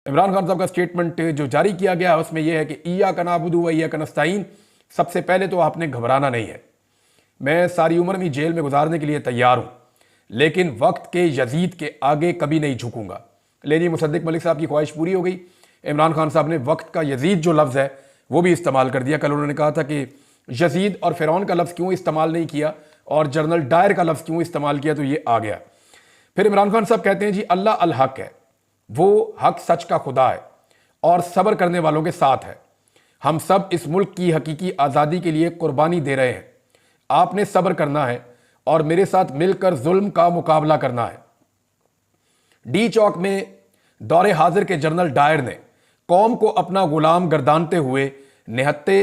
इमरान खान साहब का स्टेटमेंट जो जारी किया गया है उसमें यह है कि इय्याका नअबुदु व इय्याका नस्तईन, सबसे पहले तो आपने घबराना नहीं है। मैं सारी उम्र में जेल में गुजारने के लिए तैयार हूं, लेकिन वक्त के यजीद के आगे कभी नहीं झुकूंगा। लेकिन मुसद्दिक मलिक साहब की ख्वाहिश पूरी हो गई। इमरान खान साहब ने वक्त का यजीद जो लफ्ज़ है वो भी इस्तेमाल कर दिया। कल उन्होंने कहा था कि यजीद और फ़िरौन का लफ्ज़ क्यों इस्तेमाल नहीं किया और जनरल डायर का लफ्ज़ क्यों इस्तेमाल किया, तो ये आ गया। फिर इमरान खान साहब कहते हैं जी अल्लाह अल हक है, वो हक सच का खुदा है और सब्र करने वालों के साथ है। हम सब इस मुल्क की हकीकी आज़ादी के लिए कुर्बानी दे रहे हैं। आपने सब्र करना है और मेरे साथ मिलकर जुल्म का मुकाबला करना है। डी चौक में दौरे हाजिर के जनरल डायर ने कौम को अपना गुलाम गर्दानते हुए निहत्ते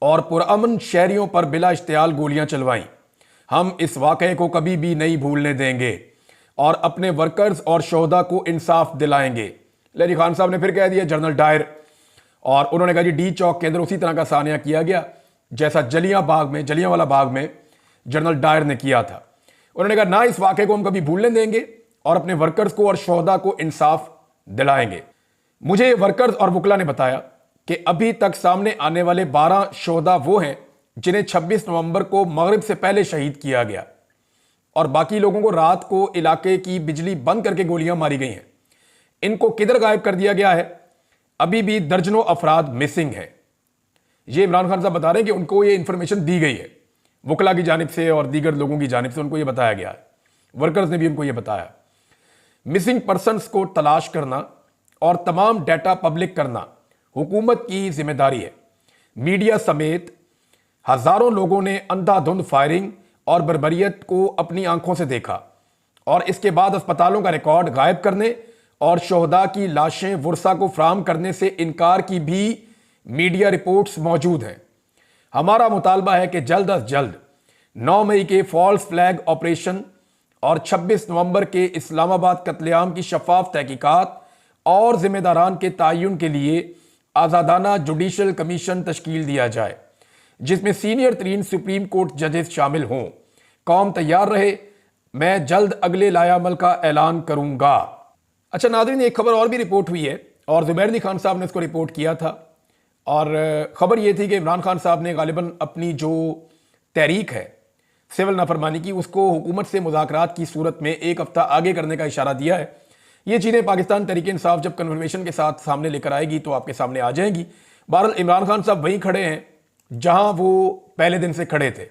और पुरअमन शहरियों पर बिला इश्तियाल गोलियां चलवाईं। हम इस वाक़े को कभी भी नहीं भूलने देंगे और अपने वर्कर्स और शोहदा को इंसाफ दिलाएंगे। लेकिन खान साहब ने फिर कह दिया जनरल डायर, और उन्होंने कहा जी डी चौक के अंदर उसी तरह का सानिया किया गया जैसा जलियांवाला बाग में जनरल डायर ने किया था। उन्होंने कहा ना इस वाक़े को हम कभी भूलने देंगे और अपने वर्कर्स को और शोहदा को इंसाफ दिलाएंगे। मुझे वर्कर्स और वकला ने बताया कि अभी तक सामने आने वाले 12 शोहदा वो हैं जिन्हें 26 नवंबर को मगरिब से पहले शहीद किया गया और बाकी लोगों को रात को इलाके की बिजली बंद करके गोलियां मारी गई हैं। इनको किधर गायब कर दिया गया है? अभी भी दर्जनों अफराद मिसिंग हैं। ये इमरान खान साहब बता रहे हैं कि उनको ये इंफॉर्मेशन दी गई है वकला की जानिब से और दीगर लोगों की जानिब से, उनको ये बताया गया है। वर्कर्स ने भी उनको ये बताया। मिसिंग पर्सनस को तलाश करना और तमाम डाटा पब्लिक करना हुकूमत की जिम्मेदारी है। मीडिया समेत हजारों लोगों ने अंधाधुंध फायरिंग और बर्बरियत को अपनी आंखों से देखा और इसके बाद अस्पतालों का रिकॉर्ड गायब करने और शोहदा की लाशें वर्सा को फराहम करने से इनकार की भी मीडिया रिपोर्ट्स मौजूद हैं। हमारा मुतालबा है कि जल्द अज जल्द 9 मई के फॉल्स फ्लैग ऑपरेशन और 26 नवंबर के इस्लामाबाद कत्लेआम की शफाफ तहकीकात और जिम्मेदारान के तयन के लिए आज़ादाना जुडिशल कमीशन तश्कील दिया जाए जिसमें सीनियर तरीन सुप्रीम कोर्ट जजेस शामिल हों। कौम तैयार रहे, मैं जल्द अगले लायामल का ऐलान करूंगा। अच्छा नाज़रीन, एक खबर और भी रिपोर्ट हुई है और ज़ुबैर अली खान साहब ने इसको रिपोर्ट किया था और ख़बर यह थी कि इमरान खान साहब ने गालिबन अपनी जो तहरीक है सिविल नाफरमानी की उसको हुकूमत से मुज़ाकरात की सूरत में एक हफ्ता आगे करने का इशारा दिया है। ये चीज़ें पाकिस्तान तहरीक इंसाफ जब कन्फर्मेशन के साथ सामने लेकर आएगी तो आपके सामने आ जाएंगी। बहरहाल इमरान खान साहब वहीं खड़े हैं जहां वो पहले दिन से खड़े थे,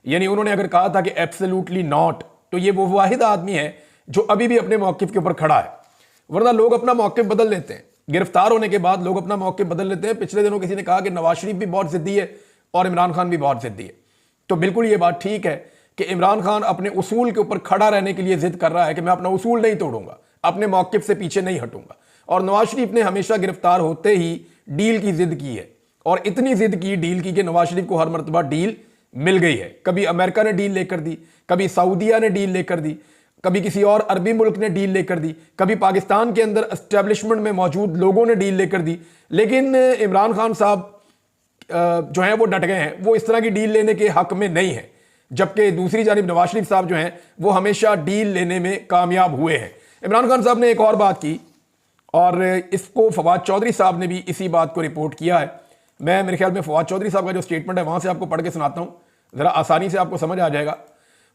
यानी उन्होंने अगर कहा था कि एब्सोल्युटली नॉट, तो ये वो वाहिद आदमी है जो अभी भी अपने मौक़िफ़ के ऊपर खड़ा है। वरना लोग अपना मौक़िफ़ बदल लेते हैं, गिरफ्तार होने के बाद लोग अपना मौक़िफ़ बदल लेते हैं। पिछले दिनों किसी ने कहा कि नवाज शरीफ भी बहुत ज़िद्दी है और इमरान खान भी बहुत ज़िद्दी है, तो बिल्कुल ये बात ठीक है कि इमरान खान अपने उसूल के ऊपर खड़ा रहने के लिए जिद कर रहा है कि मैं अपना उसूल नहीं तोड़ूंगा, अपने मौक़िफ़ से पीछे नहीं हटूंगा। और नवाज शरीफ ने हमेशा गिरफ्तार होते ही डील की जिद की है और इतनी जिद की डील की कि नवाज शरीफ को हर मरतबा डील मिल गई है। कभी अमेरिका ने डील लेकर दी, कभी सऊदिया ने डील लेकर दी, कभी किसी और अरबी मुल्क ने डील लेकर दी, कभी पाकिस्तान के अंदर एस्टेब्लिशमेंट में मौजूद लोगों ने डील लेकर दी। लेकिन इमरान खान साहब जो हैं वो डट गए हैं, वो इस तरह की डील लेने के हक में नहीं है, जबकि दूसरी जानिब नवाज शरीफ साहब जो हैं वो हमेशा डील लेने में कामयाब हुए हैं। इमरान खान साहब ने एक और बात की और इसको फवाद चौधरी साहब ने भी इसी बात को रिपोर्ट किया है। मैं मेरे ख्याल में फवाद चौधरी साहब का जो स्टेटमेंट है वहां से आपको पढ़ के सुनाता हूं, ज़रा आसानी से आपको समझ आ जाएगा।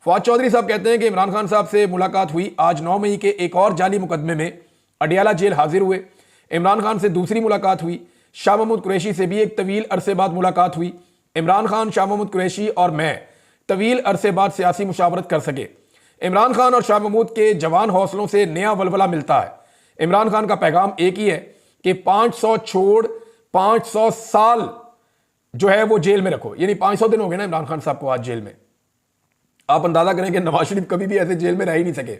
फवाद चौधरी साहब कहते हैं कि इमरान खान साहब से मुलाकात हुई आज 9 मई के एक और जाली मुकदमे में अडियाला जेल हाजिर हुए। इमरान खान से दूसरी मुलाकात हुई। शाह महमूद कुरैशी से भी एक तवील अरसे बाद मुलाकात हुई। इमरान खान, शाह महमूद कुरैशी और मैं तवील अरसे बाद सियासी मुशावरत कर सके। इमरान खान और शाह महमूद के जवान हौसलों से नया वलवला मिलता है। इमरान खान का पैगाम एक ही है कि 500 छोड़ 500 साल जो है वो जेल में रखो, यानी 500 दिन हो गए ना इमरान खान साहब को आज जेल में। आप अंदाजा करें कि नवाज शरीफ कभी भी ऐसे जेल में रह ही नहीं सके।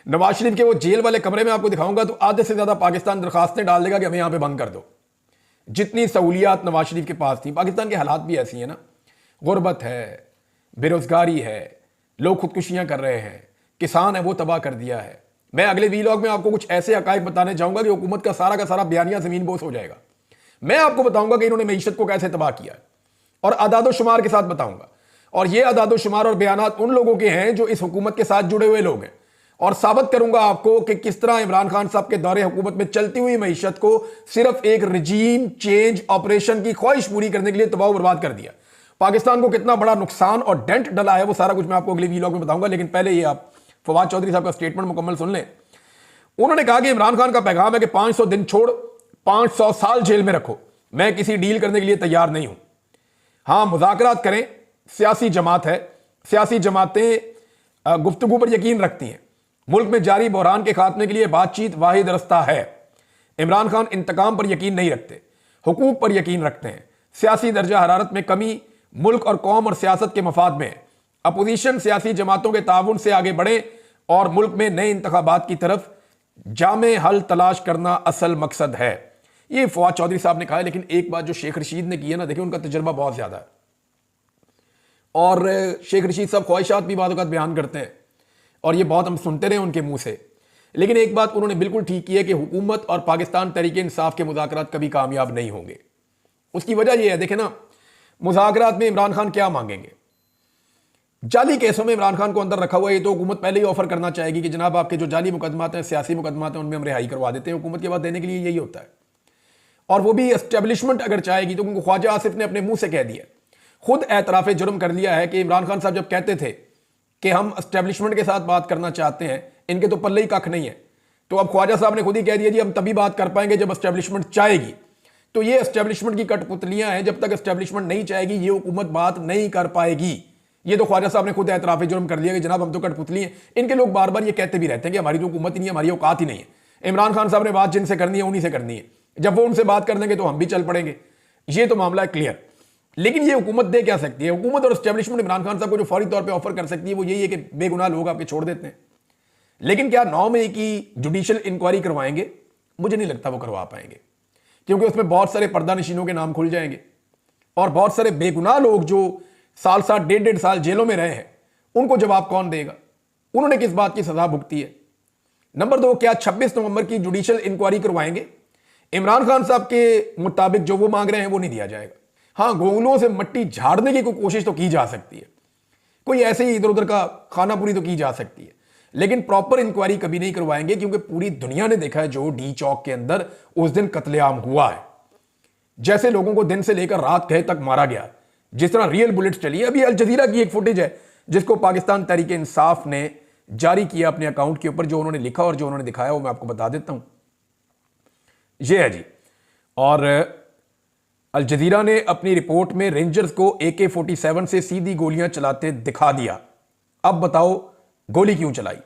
नवाज शरीफ के वो जेल वाले कमरे में आपको दिखाऊंगा तो आधे से ज्यादा पाकिस्तान दरखास्तें डाल देगा कि हमें यहां पे बंद कर दो। जितनी सहूलियात नवाज शरीफ के पास थी, पाकिस्तान के हालात भी ऐसी है ना, गुर्बत है, बेरोजगारी है, लोग खुदकुशियां कर रहे हैं, किसान है वो तबाह कर दिया है। मैं अगले वीलॉग में आपको कुछ ऐसे हकायक बताने जाऊंगा कि हुकूमत का सारा बयानिया जमीन बोस हो जाएगा। मैं आपको बताऊंगा कि इन्होंने मईशत को कैसे तबाह किया और अदादो शुमार के साथ बताऊंगा। और ये अदादो शुमार और बयानात उन लोगों के हैं जो इस हुकूमत के साथ जुड़े हुए लोग हैं और साबित करूंगा आपको कि किस तरह इमरान खान साहब के दौरे हुकूमत में चलती हुई मईशत को सिर्फ एक रजीम चेंज ऑपरेशन की ख्वाहिश पूरी करने के लिए तबाह बर्बाद कर दिया। पाकिस्तान को कितना बड़ा नुकसान और डेंट डला है वो सारा कुछ मैं आपको अगले वीलॉग में बताऊंगा, लेकिन पहले ये आप फवाद चौधरी साहब का स्टेटमेंट मुकम्मल सुन लें। उन्होंने कहा कि इमरान खान का पैगाम है कि 500 दिन छोड़ 500 साल जेल में रखो, मैं किसी डील करने के लिए तैयार नहीं हूं। हां, मुज़ाकरात करें, सियासी जमात है, सियासी जमातें गुफ्तगू पर यकीन रखती हैं, मुल्क में जारी बहरान के खात्मे के लिए बातचीत वाहिद रास्ता है। इमरान खान इंतकाम पर यकीन नहीं रखते, हुकूक पर यकीन रखते हैं। सियासी दर्जा हरारत में कमी मुल्क और कौम और सियासत के मफाद में है। अपोजिशन सियासी जमातों के ताउन से आगे बढ़े और मुल्क में नए इंतखाबात की तरफ जामे हल तलाश करना असल मकसद है। ये फवाद चौधरी साहब ने कहा है। लेकिन एक बात जो शेख रशीद ने की है ना, देखिए उनका तजर्बा बहुत ज्यादा है और शेख रशीद साहब ख्वाहिशात भी बाद बयान करते हैं और ये बहुत हम सुनते रहे उनके मुंह से। लेकिन एक बात उन्होंने बिल्कुल ठीक की है कि हुकूमत और पाकिस्तान तहरीक इंसाफ के मुज़ाकरात कभी कामयाब नहीं होंगे। उसकी वजह यह है, देखे ना, मुज़ाकरात में इमरान खान क्या मांगेंगे? जाली केसों में इमरान खान को अंदर रखा हुआ है, ये तो हुकूमत पहले ही ऑफर करना चाहेगी कि जनाब आपके जो जाली मुकदमात हैं, सियासी मुकदमात हैं, उनमें हम रिहाई करवा देते हैं। हुकूमत के बाद देने के लिए यही होता है। और वो भी एस्टेब्लिशमेंट अगर चाहेगी तो, क्योंकि ख्वाजा आसिफ ने अपने मुंह से कह दिया, खुद एतराफ़ जुर्म कर लिया है कि इमरान खान साहब जब कहते थे कि हम एस्टेब्लिशमेंट के साथ बात करना चाहते हैं, इनके तो पल्ले ही कख नहीं है, तो अब ख्वाजा साहब ने खुद ही कह दिया जी हम तभी बात कर पाएंगे जब एस्टेब्लिशमेंट चाहेगी। तो ये एस्टेब्लिशमेंट की कठपुतलियां हैं, जब तक एस्टेब्लिशमेंट नहीं चाहेगी ये हुकूमत बात नहीं कर पाएगी। ये तो ख्वाजा साहब ने खुद एतराफ़ जुर्म कर लिया कि जनाब हम तो कठपुतली हैं। इनके लोग बार बार ये कहते भी रहते हैं कि हमारी तो हुकूमत ही नहीं है, हमारी औकात ही नहीं है। इमरान खान साहब ने बात जिनसे करनी है उन्हीं से करनी है, जब वो उनसे बात कर देंगे तो हम भी चल पड़ेंगे। ये तो मामला है क्लियर। लेकिन ये हुकूमत दे क्या सकती है? हुकूमत और एस्टेब्लिशमेंट इमरान खान साहब को जो फौरी तौर पर ऑफर कर सकती है वो यही है कि बेगुनाह लोग आपके छोड़ देते हैं। लेकिन क्या 9 मई की जुडिशियल इंक्वायरी करवाएंगे? मुझे नहीं लगता वो करवा पाएंगे, क्योंकि उसमें बहुत सारे पर्दा नशीनों के नाम खुल जाएंगे और बहुत सारे बेगुनाह लोग जो साल 1.5 साल जेलों में रहे हैं उनको जवाब कौन देगा? उन्होंने किस बात की सजा भुगती है? नंबर 2, क्या 26 नवंबर की जुडिशियल इंक्वायरी करवाएंगे? इमरान खान साहब के मुताबिक जो वो मांग रहे हैं वो नहीं दिया जाएगा। हां, गोंगलों से मट्टी झाड़ने की कोई कोशिश तो की जा सकती है, कोई ऐसे ही इधर उधर का खानापुरी तो की जा सकती है, लेकिन प्रॉपर इंक्वायरी कभी नहीं करवाएंगे, क्योंकि पूरी दुनिया ने देखा है जो डी चौक के अंदर उस दिन कत्लेआम हुआ है, जैसे लोगों को दिन से लेकर रात कहे तक मारा गया, जिस तरह रियल बुलेट्स चली। अभी अल जजीरा की एक फुटेज है जिसको पाकिस्तान तहरीक इंसाफ ने जारी किया अपने अकाउंट के ऊपर, जो उन्होंने लिखा और जो उन्होंने दिखाया वो मैं आपको बता देता हूं। यह है जी। और अल जजीरा ने अपनी रिपोर्ट में रेंजर्स को AK-47 से सीधी गोलियां चलाते दिखा दिया। अब बताओ गोली क्यों चलाई?